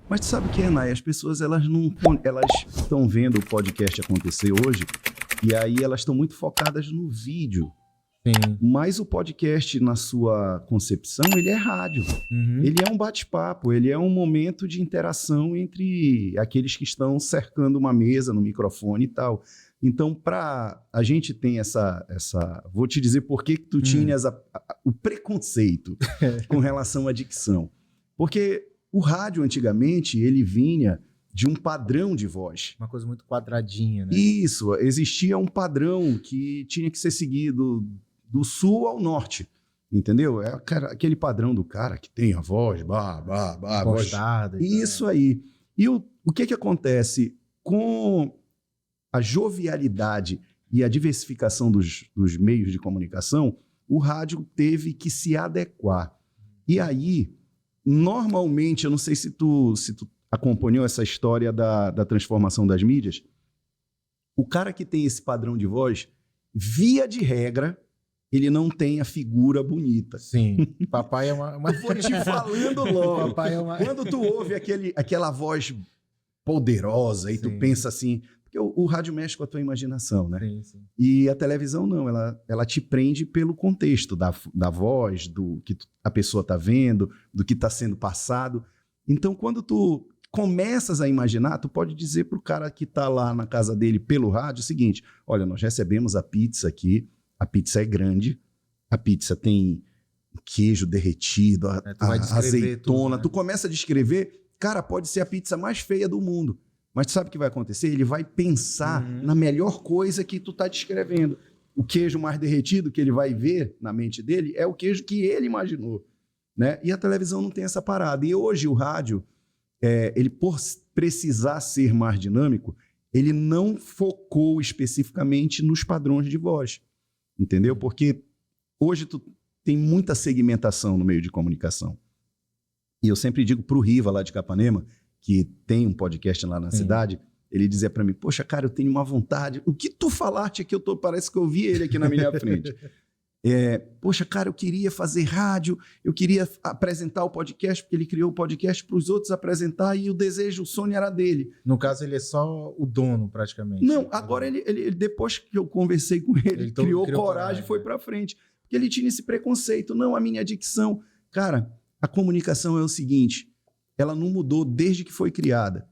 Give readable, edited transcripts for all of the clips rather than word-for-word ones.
Mas tu sabe o que é, Nay? As pessoas, elas estão vendo o podcast acontecer hoje e aí elas estão muito focadas no vídeo. Sim. Mas o podcast, na sua concepção, ele é rádio. Uhum. Ele é um bate-papo, ele é um momento de interação entre aqueles que estão cercando uma mesa no microfone e tal. Então, a gente tem essa... Vou te dizer por que tu tinhas o preconceito com relação à dicção. Porque o rádio, antigamente, ele vinha de um padrão de voz. Uma coisa muito quadradinha, né? Isso, existia um padrão que tinha que ser seguido do sul ao norte, entendeu? É aquele padrão do cara que tem a voz, Postada. Isso aí. E o que acontece com a jovialidade e a diversificação dos meios de comunicação? O rádio teve que se adequar. E aí, normalmente, eu não sei se tu acompanhou essa história da transformação das mídias, o cara que tem esse padrão de voz, via de regra, ele não tem a figura bonita. Sim. Papai é uma... Eu vou te falando logo. Papai é uma... Quando tu ouve aquela voz poderosa e tu pensa assim... Porque o rádio mexe com a tua imaginação, né? Sim, sim. E a televisão não, ela te prende pelo contexto da voz, do que a pessoa está vendo, do que está sendo passado. Então, quando tu começas a imaginar, tu pode dizer pro cara que está lá na casa dele pelo rádio o seguinte: olha, nós recebemos a pizza aqui, a pizza é grande, a pizza tem queijo derretido, a azeitona. Tudo, né? Tu começa a descrever, cara, pode ser a pizza mais feia do mundo. Mas tu sabe o que vai acontecer? Ele vai pensar na melhor coisa que tu tá descrevendo. O queijo mais derretido que ele vai ver na mente dele é o queijo que ele imaginou, né? E a televisão não tem essa parada. E hoje o rádio, ele por precisar ser mais dinâmico, ele não focou especificamente nos padrões de voz. Entendeu? Porque hoje tu tem muita segmentação no meio de comunicação. E eu sempre digo pro Riva, lá de Capanema, que tem um podcast lá na cidade, ele dizia para mim: poxa, cara, eu tenho uma vontade. O que tu falaste aqui, parece que eu vi ele aqui na minha frente. Poxa, cara, eu queria fazer rádio, eu queria apresentar o podcast, porque ele criou o podcast para os outros apresentar e o sonho era dele. No caso, ele é só o dono, praticamente. Não, agora ele depois que eu conversei com ele criou coragem e foi para frente. Porque ele tinha esse preconceito. Não, a minha dicção. Cara, a comunicação é o seguinte, ela não mudou desde que foi criada.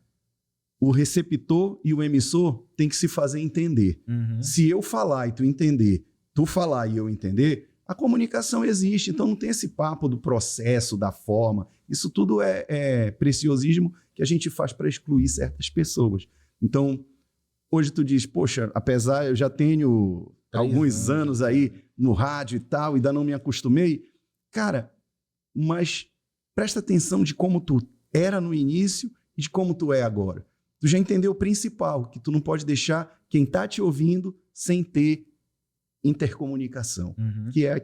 O receptor e o emissor têm que se fazer entender. Se eu falar e tu entender, tu falar e eu entender, a comunicação existe. Então não tem esse papo do processo, da forma. Isso tudo é preciosismo que a gente faz para excluir certas pessoas. Então, hoje tu diz, poxa, apesar eu já tenho alguns anos aí no rádio e tal, ainda não me acostumei. Cara, mas presta atenção de como tu era no início e de como tu é agora. Tu já entendeu o principal, que tu não pode deixar quem tá te ouvindo sem ter intercomunicação, que é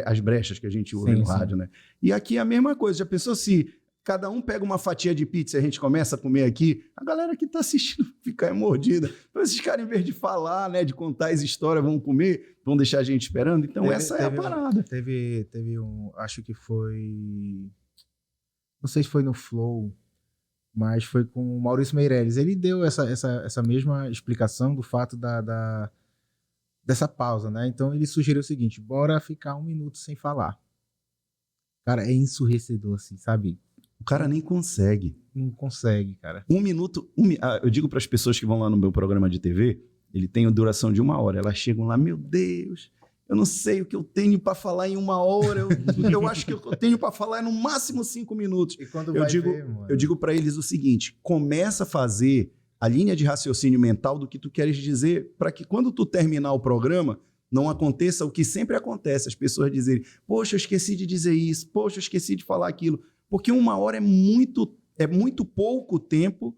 as brechas que a gente ouve no rádio, né? E aqui é a mesma coisa. Já pensou se cada um pega uma fatia de pizza e a gente começa a comer aqui? A galera que tá assistindo fica mordida. Então esses caras, em vez de falar, né, de contar as histórias, vão comer, vão deixar a gente esperando. Então essa é a parada. Teve acho que foi... Não sei se foi no Flow, mas foi com o Maurício Meirelles. Ele deu essa mesma explicação do fato dessa pausa, né? Então ele sugeriu o seguinte: bora ficar 1 minuto sem falar. Cara, é ensurdecedor, assim, sabe? O cara nem consegue. Não consegue, cara. 1 minuto... eu digo para as pessoas que vão lá no meu programa de TV, ele tem a duração de 1 hora. Elas chegam lá, meu Deus... Eu não sei o que eu tenho para falar em 1 hora. Eu acho que eu tenho para falar é no máximo 5 minutos. E quando eu digo para eles o seguinte: começa a fazer a linha de raciocínio mental do que tu queres dizer, para que quando tu terminar o programa, não aconteça o que sempre acontece, as pessoas dizerem: poxa, eu esqueci de dizer isso, poxa, eu esqueci de falar aquilo. Porque 1 hora é muito pouco tempo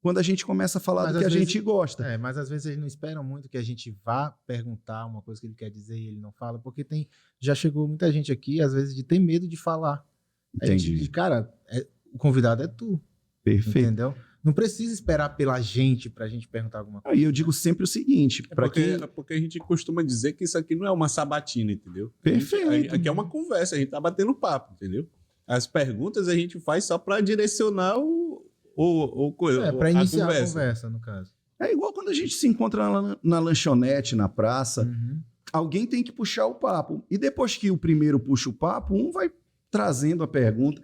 quando a gente começa a falar do que a gente gosta. Mas às vezes eles não esperam muito que a gente vá perguntar uma coisa que ele quer dizer e ele não fala, porque já chegou muita gente aqui, às vezes, de ter medo de falar. Entendi. Cara, o convidado é tu. Perfeito. Entendeu? Não precisa esperar pela gente pra gente perguntar alguma coisa. E eu digo sempre o seguinte... porque a gente costuma dizer que isso aqui não é uma sabatina, entendeu? Perfeito. Aqui é uma conversa, a gente tá batendo papo, entendeu? As perguntas a gente faz só pra direcionar ou coisa. Para iniciar a conversa, no caso. É igual quando a gente se encontra na lanchonete, na praça. Uhum. Alguém tem que puxar o papo. E depois que o primeiro puxa o papo, um vai trazendo a pergunta.